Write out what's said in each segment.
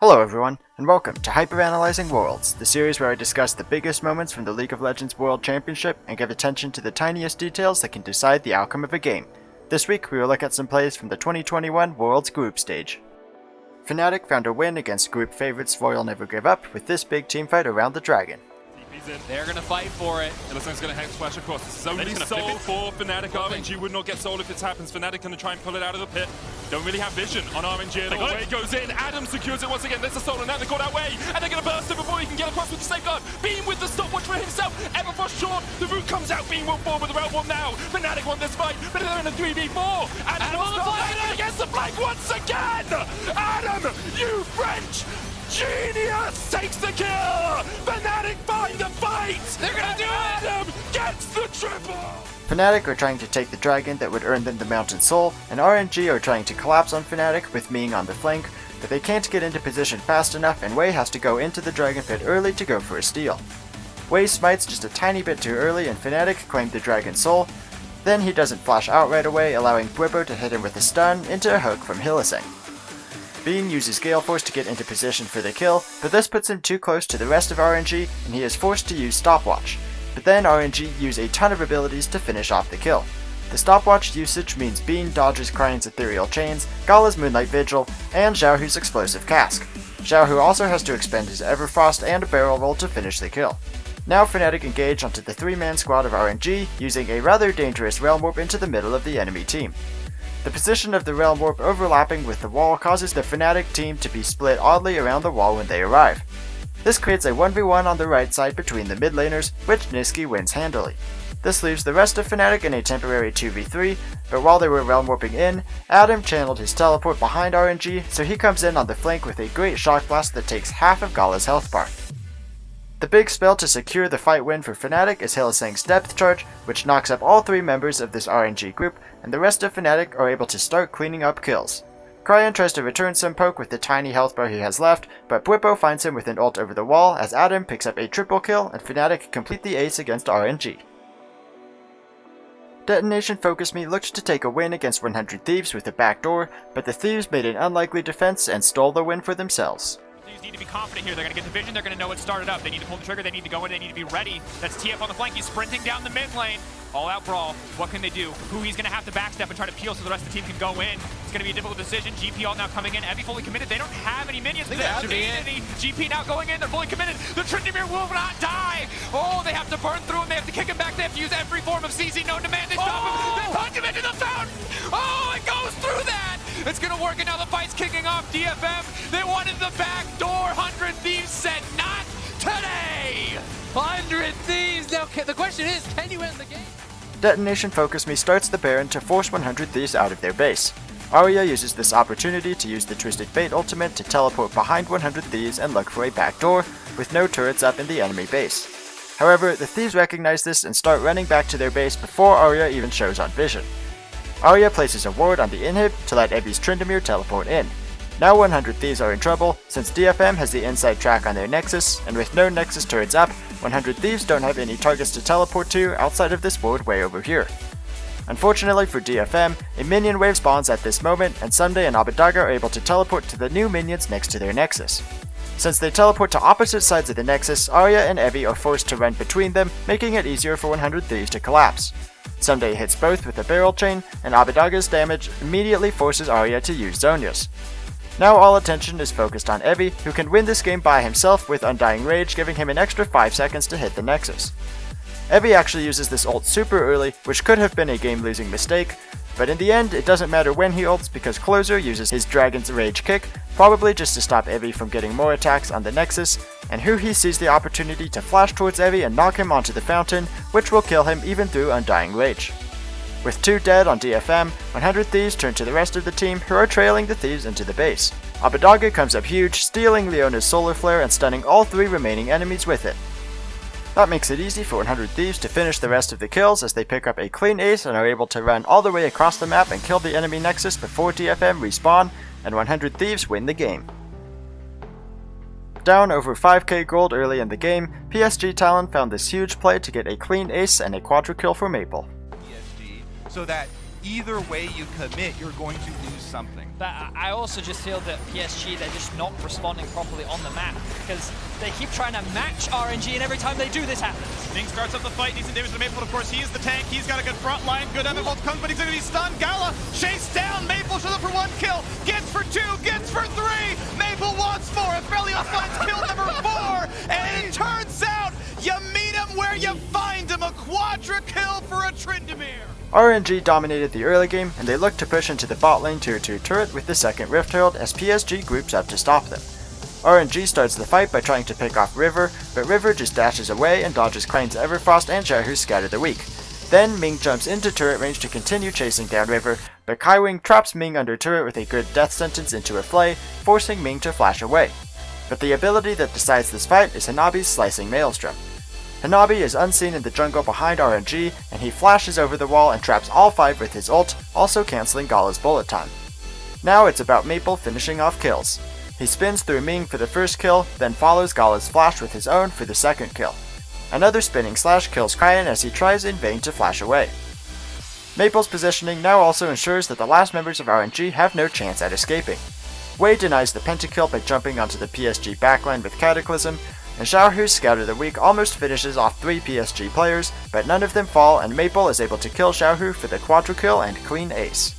Hello everyone, and welcome to Hyperanalyzing Worlds, the series where I discuss the biggest moments from the League of Legends World Championship and give attention to the tiniest details that can decide the outcome of a game. This week we will look at some plays from the 2021 Worlds Group Stage. Fnatic found a win against group favorites Royal Never Give Up with this big teamfight around the Dragon. They're going to fight for it. It looks like it's going to hex flash across. This is only soul for Fnatic. RNG would not get soul if this happens. Fnatic going to try and pull it out of the pit. Don't really have vision on RNG at all. Way it goes in. Adam secures it once again. There's a soul, and now they go that way. And they're going to burst it before he can get across with the safeguard. Beam with the stopwatch for himself. Everfrost short. The root comes out. Beam will fall with the round one now. Fnatic won this fight, but they're in a 3v4. Adam on the flank against the flank once again. Adam, you French genius takes the kill! Fnatic find the fight! They're gonna do it! Adam gets the triple! Fnatic are trying to take the dragon that would earn them the Mountain Soul, and RNG are trying to collapse on Fnatic with Ming on the flank, but they can't get into position fast enough and Wei has to go into the dragon pit early to go for a steal. Wei smites just a tiny bit too early and Fnatic claim the Dragon Soul, then he doesn't flash out right away, allowing Bwipo to hit him with a stun into a hook from Hylissang. Bean uses Gale Force to get into position for the kill, but this puts him too close to the rest of RNG and he is forced to use Stopwatch. But then RNG use a ton of abilities to finish off the kill. The Stopwatch usage means Bean dodges Cryan's Ethereal Chains, Gala's Moonlight Vigil, and Xiaohu's Explosive Cask. Xiaohu also has to expend his Everfrost and a barrel roll to finish the kill. Now Fnatic engage onto the 3-man squad of RNG, using a rather dangerous Realm Warp into the middle of the enemy team. The position of the Realm Warp overlapping with the wall causes the Fnatic team to be split oddly around the wall when they arrive. This creates a 1v1 on the right side between the mid laners, which Nisqy wins handily. This leaves the rest of Fnatic in a temporary 2v3, but while they were Realm Warping in, Adam channeled his teleport behind RNG, so he comes in on the flank with a great shock blast that takes half of Gala's health bar. The big spell to secure the fight win for Fnatic is Hylissang's Depth Charge, which knocks up all 3 members of this RNG group, and the rest of Fnatic are able to start cleaning up kills. Cryan tries to return some poke with the tiny health bar he has left, but Bwipo finds him with an ult over the wall as Adam picks up a triple kill and Fnatic complete the ace against RNG. Detonation Focus Me looked to take a win against 100 Thieves with a backdoor, but the Thieves made an unlikely defense and stole the win for themselves. Thieves need to be confident here. They're going to get the vision. They're going to know it started up. They need to pull the trigger. They need to go in. They need to be ready. That's TF on the flank. He's sprinting down the mid lane. All out brawl. What can they do? Who he's going to have to backstep and try to peel so the rest of the team can go in. It's going to be a difficult decision. GP all now coming in. Evie fully committed. They don't have any minions. They have any. GP now going in. They're fully committed. The Trinity will not die. Oh, they have to burn through him. They have to kick him back. They have to use every form of CZ known to man. They stop him. They punch him into the fountain. Oh, it goes through that. It's going to work, and now the fight's kicking off. DFM, they wanted the back door. 100 Thieves said not today. 100 Thieves. Now, the question is, can you end the game? Detonation Focus Me starts the Baron to force 100 Thieves out of their base. Arya uses this opportunity to use the Twisted Fate ultimate to teleport behind 100 Thieves and look for a backdoor, with no turrets up in the enemy base. However, the Thieves recognize this and start running back to their base before Arya even shows on vision. Arya places a ward on the inhib to let Evie's Tryndamere teleport in. Now 100 Thieves are in trouble, since DFM has the inside track on their Nexus, and with no Nexus turrets up, 100 Thieves don't have any targets to teleport to outside of this ward way over here. Unfortunately for DFM, a minion wave spawns at this moment, and Sunday and Abbedagge are able to teleport to the new minions next to their Nexus. Since they teleport to opposite sides of the Nexus, Arya and Evie are forced to run between them, making it easier for 100 Thieves to collapse. Sunday hits both with a barrel chain, and Abbedagge's damage immediately forces Arya to use Zhonya's. Now all attention is focused on Evie, who can win this game by himself with Undying Rage, giving him an extra 5 seconds to hit the Nexus. Evie actually uses this ult super early, which could have been a game-losing mistake, but in the end it doesn't matter when he ults because Closer uses his Dragon's Rage kick, probably just to stop Evie from getting more attacks on the Nexus, and Huhi sees the opportunity to flash towards Evie and knock him onto the fountain, which will kill him even through Undying Rage. With 2 dead on DFM, 100 Thieves turn to the rest of the team who are trailing the Thieves into the base. Abbedagge comes up huge, stealing Leona's Solar Flare and stunning all 3 remaining enemies with it. That makes it easy for 100 Thieves to finish the rest of the kills as they pick up a clean ace and are able to run all the way across the map and kill the enemy Nexus before DFM respawn, and 100 Thieves win the game. Down over 5k gold early in the game, PSG Talon found this huge play to get a clean ace and a quadra kill for Maple. PSG, so that either way you commit, you're going to lose something. But I also just feel that PSG, they're just not responding properly on the map because they keep trying to match RNG, and every time they do, this happens. Ning starts up the fight, decent damage to Maple, of course, he is the tank, he's got a good front line, good Evan both comes, but he's gonna be stunned. Gala chased down, Maple shows up for 1 kill, gets for 2, gets for 3, Maple wants more, Aphelios finds kill number 4, and it turns out, you meet him where you find him, a quadra kill for a Tryndamere. RNG dominated the early game, and they looked to push into the bot lane tier 2 turret with the second Rift Herald as PSG groups up to stop them. RNG starts the fight by trying to pick off River, but River just dashes away and dodges Crane's Everfrost and Xiaohu's Scatter the Weak. Then Ming jumps into turret range to continue chasing down River, but Kaiwing traps Ming under turret with a good death sentence into a flay, forcing Ming to flash away. But the ability that decides this fight is Hanabi's Slicing Maelstrom. Hanabi is unseen in the jungle behind RNG, and he flashes over the wall and traps all 5 with his ult, also cancelling Gala's bullet time. Now it's about Maple finishing off kills. He spins through Ming for the first kill, then follows Gala's flash with his own for the second kill. Another spinning slash kills Cryan as he tries in vain to flash away. Maple's positioning now also ensures that the last members of RNG have no chance at escaping. Wei denies the pentakill by jumping onto the PSG backline with Cataclysm, and Xiaohu's Scatter the Weak almost finishes off 3 PSG players, but none of them fall and Maple is able to kill Xiaohu for the quadra kill and clean ace.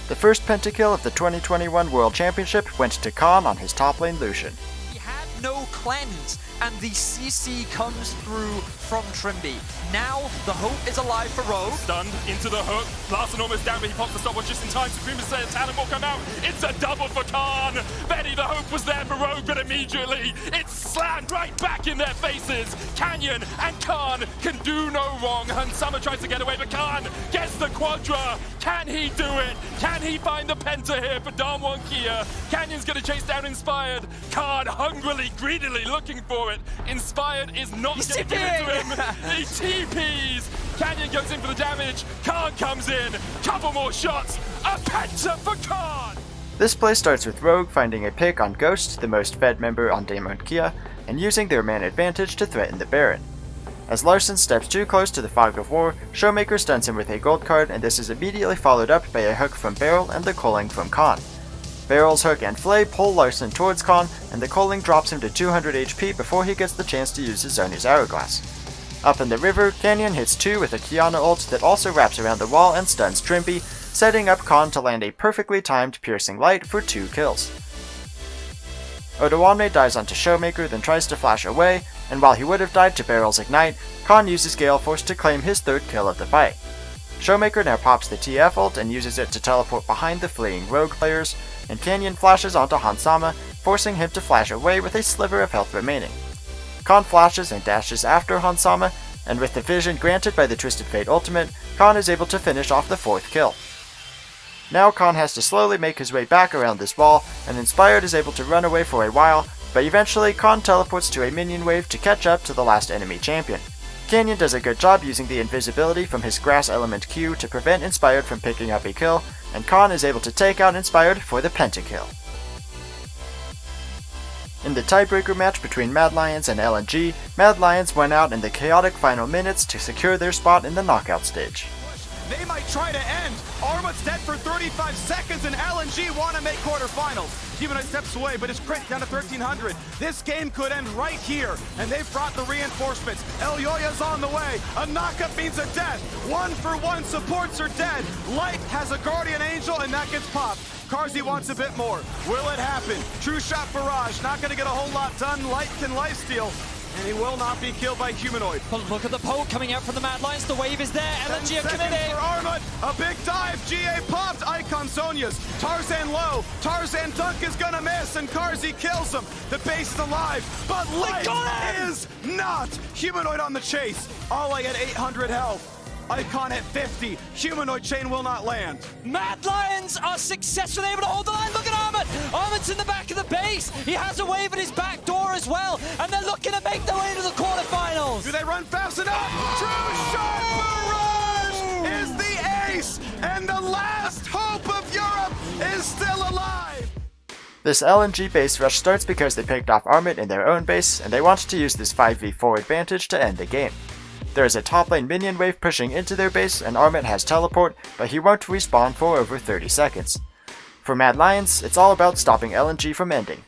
The first pentakill of the 2021 World Championship went to Khan on his top lane Lucian. He had no cleanse, and the CC comes through from Trimby. Now, the hope is alive for Rogue. Stunned into the hook. Larson almost down, but he pops the stopwatch just in time. Supreme says Talon will come out. It's a double for Khan. Benny, the hope was there for Rogue, but immediately it's slammed right back in their faces. Canyon and Khan can do no wrong. Hansama tries to get away, but Khan gets the quadra. Can he do it? Can he find the penta here for Darmwon Kia? Canyon's going to chase down Inspired. Khan hungrily, greedily looking for it. Inspired is not going to give it to him. He TPs. Canyon goes in for the damage. Khan comes in. Couple more shots. A penta for Khan. This play starts with Rogue finding a pick on Ghost, the most fed member on Darmwon Kia, and using their man advantage to threaten the Baron. As Larson steps too close to the Fog of War, Showmaker stuns him with a gold card, and this is immediately followed up by a hook from Beryl and the culling from Khan. Beryl's hook and flay pull Larson towards Khan, and the culling drops him to 200 HP before he gets the chance to use his Zhonya's Hourglass. Up in the river, Canyon hits 2 with a Kiana ult that also wraps around the wall and stuns Trimby, setting up Khan to land a perfectly timed Piercing Light for 2 kills. Odoamne dies onto Showmaker, then tries to flash away, and while he would have died to Beryl's Ignite, Khan uses Gale Force to claim his 3rd kill of the fight. Showmaker now pops the TF ult and uses it to teleport behind the fleeing Rogue players, and Canyon flashes onto Hansama, forcing him to flash away with a sliver of health remaining. Khan flashes and dashes after Hansama, and with the vision granted by the Twisted Fate ultimate, Khan is able to finish off the 4th kill. Now Khan has to slowly make his way back around this wall, and Inspired is able to run away for a while, but eventually Khan teleports to a minion wave to catch up to the last enemy champion. Canyon does a good job using the invisibility from his grass element Q to prevent Inspired from picking up a kill, and Khan is able to take out Inspired for the pentakill. In the tiebreaker match between Mad Lions and LNG, Mad Lions went out in the chaotic final minutes to secure their spot in the knockout stage. They might try to end. Armut's dead for 35 seconds, and LNG want to make quarterfinals. Humanoid steps away, but his crit down to 1300. This game could end right here, and they've brought the reinforcements. El Yoya's on the way. A knockup means a death. 1-for-1 supports are dead. Light has a Guardian Angel, and that gets popped. Carzzy wants a bit more. Will it happen? True shot barrage. Not going to get a whole lot done. Light can lifesteal. And he will not be killed by Humanoid. But look at the poke coming out from the Mad Lions. The wave is there. LNG are committing. For Armut. A big dive. GA popped. Icon Zhonya's. Tarzan low. Tarzan dunk is going to miss. And Carzzy kills him. The base is alive. But Light is not. Humanoid on the chase. Alle at 800 health. Icon at 50. Humanoid chain will not land. Mad Lions are successfully able to hold the line. Look at Armut. Armut's in the back of the base. He has a wave at his back door as well. And they're looking to make their way to the quarterfinals. Do they run fast enough? True shot barrage is the ace. And the last hope of Europe is still alive. This LNG base rush starts because they picked off Armut in their own base, and they wanted to use this 5v4 advantage to end the game. There is a top lane minion wave pushing into their base, and Armit has teleport, but he won't respawn for over 30 seconds. For Mad Lions, it's all about stopping LNG from ending.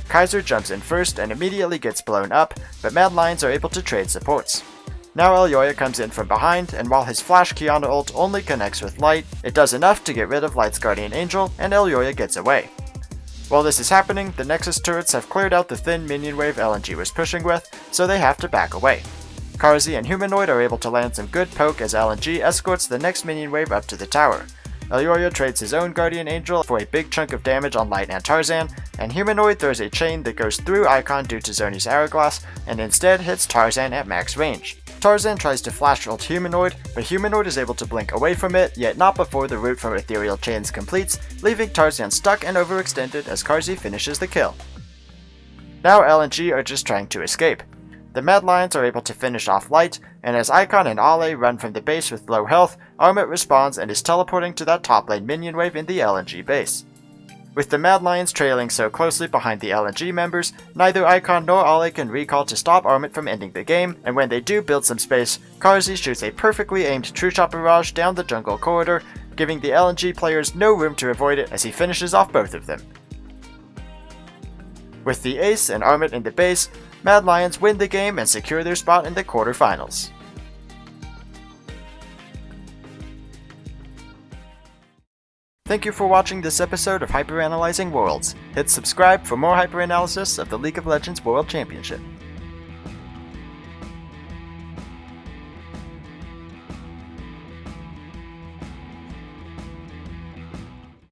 Kaiser jumps in first and immediately gets blown up, but Mad Lions are able to trade supports. Now Elyoya comes in from behind, and while his Flash Kiana ult only connects with Light, it does enough to get rid of Light's Guardian Angel, and Elyoya gets away. While this is happening, the Nexus turrets have cleared out the thin minion wave LNG was pushing with, so they have to back away. Karzi and Humanoid are able to land some good poke as LNG escorts the next minion wave up to the tower. Elyoya trades his own Guardian Angel for a big chunk of damage on Light and Tarzan, and Humanoid throws a chain that goes through Icon due to Zoni's Hourglass, and instead hits Tarzan at max range. Tarzan tries to flash ult Humanoid, but Humanoid is able to blink away from it, yet not before the route from Ethereal Chains completes, leaving Tarzan stuck and overextended as Karzi finishes the kill. Now LNG are just trying to escape. The Mad Lions are able to finish off Light, and as Icon and Ale run from the base with low health, Armit responds and is teleporting to that top lane minion wave in the LNG base. With the Mad Lions trailing so closely behind the LNG members, neither Icon nor Ale can recall to stop Armit from ending the game, and when they do build some space, Karzi shoots a perfectly aimed True Shot barrage down the jungle corridor, giving the LNG players no room to avoid it as he finishes off both of them. With the Ace and Armit in the base, Mad Lions win the game and secure their spot in the quarterfinals. Thank you for watching this episode of Hyperanalyzing Worlds. Hit subscribe for more hyperanalysis of the League of Legends World Championship.